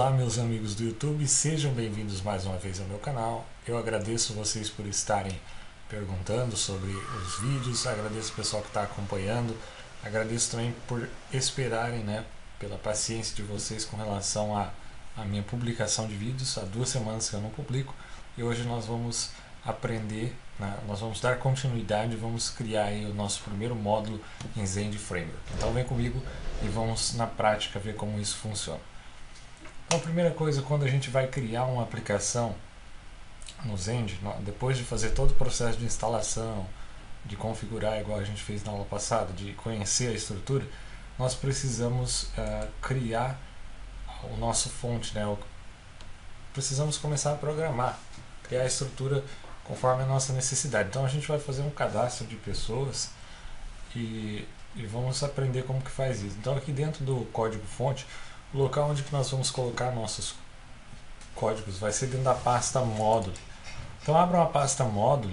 Olá meus amigos do YouTube, sejam bem-vindos mais uma vez ao meu canal. Eu agradeço vocês por estarem perguntando sobre os vídeos, agradeço o pessoal que está acompanhando, agradeço também por esperarem, pela paciência de vocês com relação à minha publicação de vídeos. Há 2 semanas que eu não publico e hoje nós vamos aprender, nós vamos dar continuidade, vamos criar aí o nosso primeiro módulo em Zend Framework. Então vem comigo e vamos na prática ver como isso funciona. Então, a primeira coisa, quando a gente vai criar uma aplicação no Zend, depois de fazer todo o processo de instalação, de configurar igual a gente fez na aula passada, de conhecer a estrutura, nós precisamos criar o nosso fonte, precisamos começar a programar, criar a estrutura conforme a nossa necessidade. Então a gente vai fazer um cadastro de pessoas e vamos aprender como que faz isso. Então aqui dentro do código fonte, o local onde que nós vamos colocar nossos códigos vai ser dentro da pasta módulo. Então abra uma pasta módulo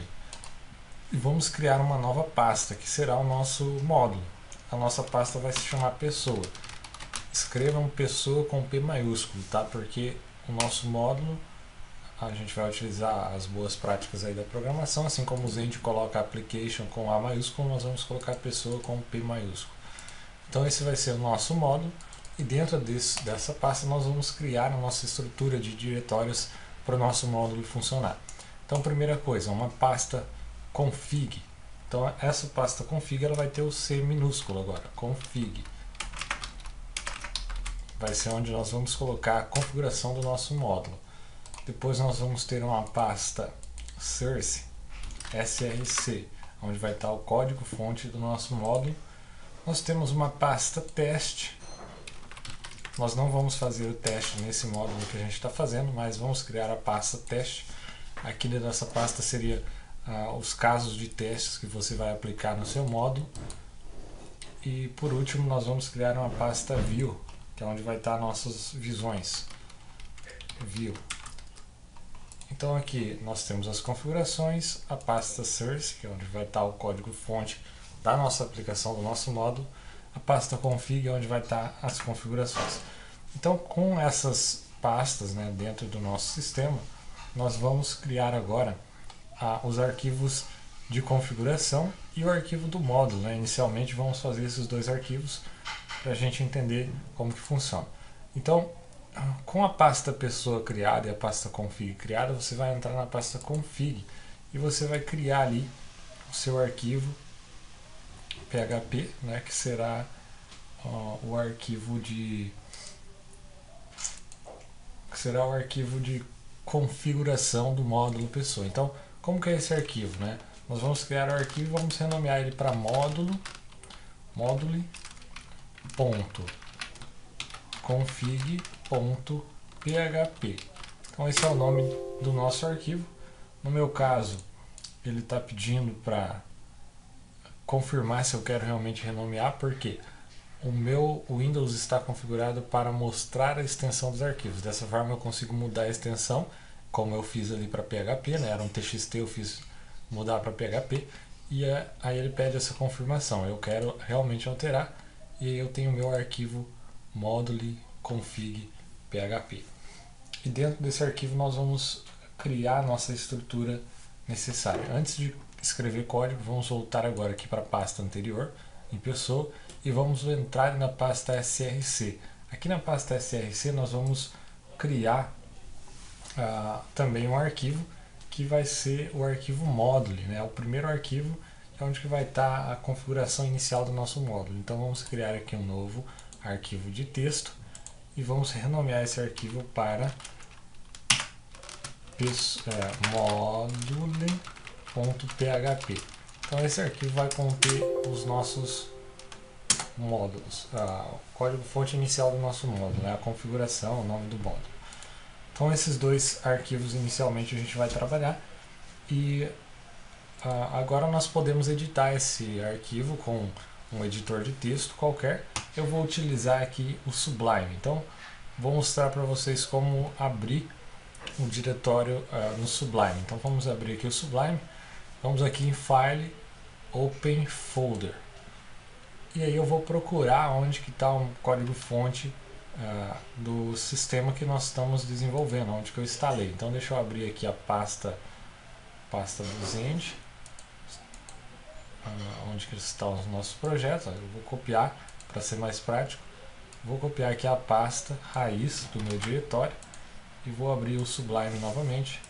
e vamos criar uma nova pasta que será o nosso módulo. A nossa pasta vai se chamar pessoa. Escrevam pessoa com P maiúsculo, tá? Porque o nosso módulo a gente vai utilizar as boas práticas aí da programação, assim como o Zend coloca application com A maiúsculo, nós vamos colocar pessoa com P maiúsculo. Então esse vai ser o nosso módulo. E dentro dessa pasta nós vamos criar a nossa estrutura de diretórios para o nosso módulo funcionar. Então, primeira coisa, uma pasta config. Então, essa pasta config ela vai ter o C minúsculo agora, config. Vai ser onde nós vamos colocar a configuração do nosso módulo. Depois nós vamos ter uma pasta source, src, onde vai estar o código fonte do nosso módulo. Nós temos uma pasta teste. Nós não vamos fazer o teste nesse módulo que a gente está fazendo, mas vamos criar a pasta teste. Aqui dentro dessa pasta seria os casos de testes que você vai aplicar no seu módulo. E por último nós vamos criar uma pasta view, que é onde vai estar nossas visões. View. Então aqui nós temos as configurações, a pasta source, que é onde vai estar o código fonte da nossa aplicação, do nosso módulo. A pasta config é onde vai estar as configurações. Então, com essas pastas dentro do nosso sistema, nós vamos criar agora os arquivos de configuração e o arquivo do módulo. Inicialmente vamos fazer esses 2 arquivos para a gente entender como que funciona. Então, com a pasta pessoa criada e a pasta config criada, você vai entrar na pasta config e você vai criar ali o seu arquivo PHP, que será o arquivo de configuração do módulo pessoa. Então, como que é esse arquivo, Nós vamos criar o arquivo e vamos renomear ele para module.config.php. Então esse é o nome do nosso arquivo. No meu caso, ele está pedindo para confirmar se eu quero realmente renomear, porque o meu Windows está configurado para mostrar a extensão dos arquivos. Dessa forma eu consigo mudar a extensão, como eu fiz ali para PHP, era um TXT, eu fiz mudar para PHP, e aí ele pede essa confirmação. Eu quero realmente alterar, e aí eu tenho o meu arquivo module.config.php. E dentro desse arquivo nós vamos criar a nossa estrutura necessária. Antes de escrever código, vamos voltar agora aqui para a pasta anterior, em pessoa, e vamos entrar na pasta src. Aqui na pasta src nós vamos criar também um arquivo que vai ser o arquivo module, o primeiro arquivo, que é onde que vai estar a configuração inicial do nosso módulo. Então vamos criar aqui um novo arquivo de texto e vamos renomear esse arquivo para module.php. Então esse arquivo vai conter os nossos módulos, o código fonte inicial do nosso módulo, a configuração, o nome do módulo. Então esses 2 arquivos inicialmente a gente vai trabalhar e agora nós podemos editar esse arquivo com um editor de texto qualquer. Eu vou utilizar aqui o Sublime, então vou mostrar para vocês como abrir um diretório no Sublime. Então vamos abrir aqui o Sublime, vamos aqui em File, Open Folder. E aí eu vou procurar onde que está o código fonte do sistema que nós estamos desenvolvendo, onde que eu instalei. Então deixa eu abrir aqui a pasta do Zend, onde que estão os nossos projetos. Eu vou copiar para ser mais prático. Vou copiar aqui a pasta raiz do meu diretório e vou abrir o Sublime novamente.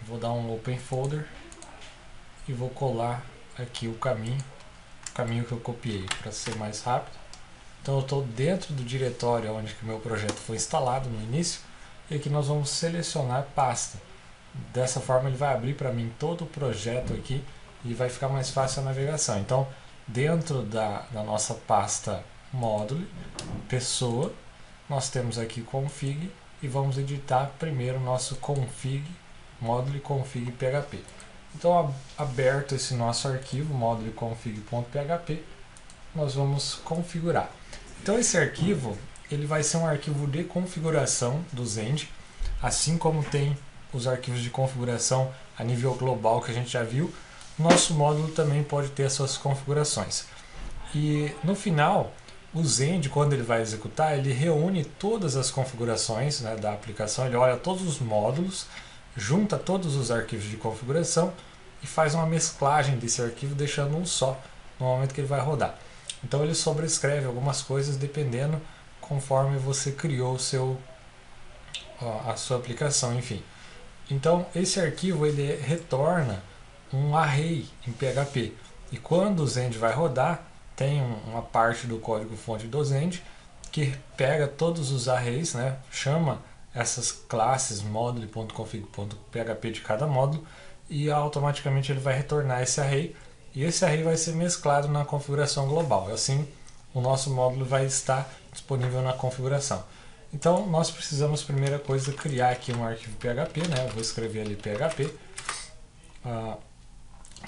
Vou dar um Open Folder e vou colar aqui o caminho que eu copiei para ser mais rápido. Então eu estou dentro do diretório onde que o meu projeto foi instalado no início, e aqui nós vamos selecionar pasta. Dessa forma ele vai abrir para mim todo o projeto aqui e vai ficar mais fácil a navegação. Então dentro da nossa pasta módulo, pessoa, nós temos aqui config e vamos editar primeiro o nosso config, módulo config PHP. Então aberto esse nosso arquivo, módulo config.php, nós vamos configurar. Então esse arquivo ele vai ser um arquivo de configuração do Zend, assim como tem os arquivos de configuração a nível global que a gente já viu. Nosso módulo também pode ter as suas configurações. E no final, o Zend, quando ele vai executar, ele reúne todas as configurações, né, da aplicação, ele olha todos os módulos, junta todos os arquivos de configuração e faz uma mesclagem desse arquivo, deixando um só no momento que ele vai rodar. Então ele sobrescreve algumas coisas dependendo conforme você criou a sua aplicação, enfim. Então esse arquivo ele retorna um array em PHP, e quando o Zend vai rodar, tem uma parte do código-fonte do Zend que pega todos os arrays, né, chama essas classes módulo.config.php de cada módulo e automaticamente ele vai retornar esse array, e esse array vai ser mesclado na configuração global. Assim o nosso módulo vai estar disponível na configuração. Então nós precisamos, primeira coisa, criar aqui um arquivo PHP, né? Eu vou escrever ali PHP,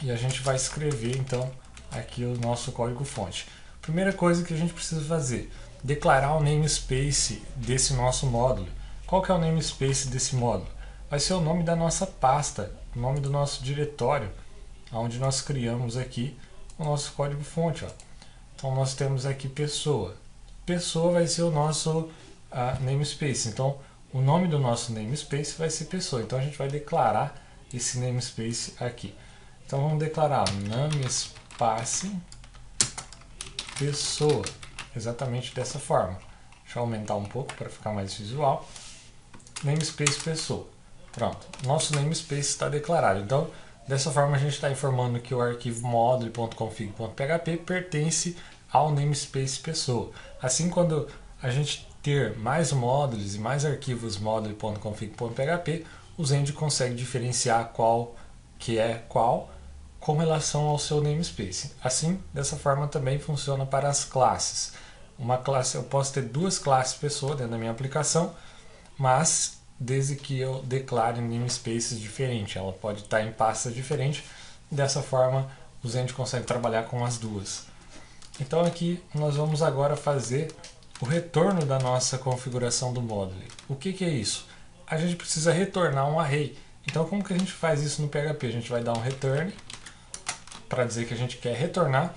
e a gente vai escrever então aqui o nosso código-fonte. Primeira coisa que a gente precisa fazer, declarar o namespace desse nosso módulo. Qual que é o namespace desse módulo? Vai ser o nome da nossa pasta, o nome do nosso diretório, onde nós criamos aqui o nosso código-fonte. Então nós temos aqui pessoa. Pessoa vai ser o nosso namespace. Então o nome do nosso namespace vai ser pessoa. Então a gente vai declarar esse namespace aqui. Então vamos declarar namespace pessoa, exatamente dessa forma. Deixa eu aumentar um pouco para ficar mais visual. Namespace pessoa. Pronto, nosso namespace está declarado. Então dessa forma a gente está informando que o arquivo módulo.config.php pertence ao namespace pessoa. Assim, quando a gente ter mais módulos e mais arquivos módulo.config.php, o Zend consegue diferenciar qual que é qual com relação ao seu namespace. Assim, dessa forma também funciona para as classes. Uma classe, eu posso ter duas classes pessoa dentro da minha aplicação, mas desde que eu declare namespaces diferentes, ela pode estar em pastas diferentes. Dessa forma, o Zend consegue trabalhar com as duas. Então aqui nós vamos agora fazer o retorno da nossa configuração do módulo. O que é isso? A gente precisa retornar um array. Então como que a gente faz isso no PHP? A gente vai dar um return para dizer que a gente quer retornar,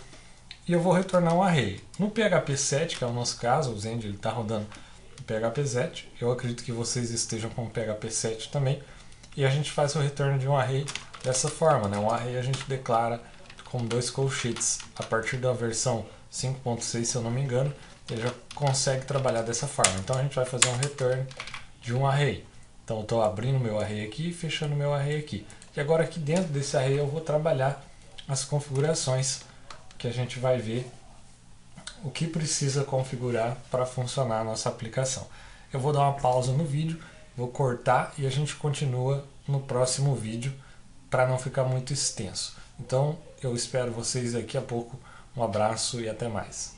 e eu vou retornar um array. No PHP 7, que é o nosso caso, o Zend está rodando no PHP 7, eu acredito que vocês estejam com o PHP 7 também, e a gente faz o retorno de um array dessa forma, né? Um array a gente declara com dois colchetes. A partir da versão 5.6, se eu não me engano, ele já consegue trabalhar dessa forma. Então a gente vai fazer um return de um array. Então eu estou abrindo meu array aqui e fechando meu array aqui. E agora aqui dentro desse array eu vou trabalhar as configurações, que a gente vai ver o que precisa configurar para funcionar a nossa aplicação. Eu vou dar uma pausa no vídeo, vou cortar e a gente continua no próximo vídeo para não ficar muito extenso. Então eu espero vocês daqui a pouco. Um abraço e até mais.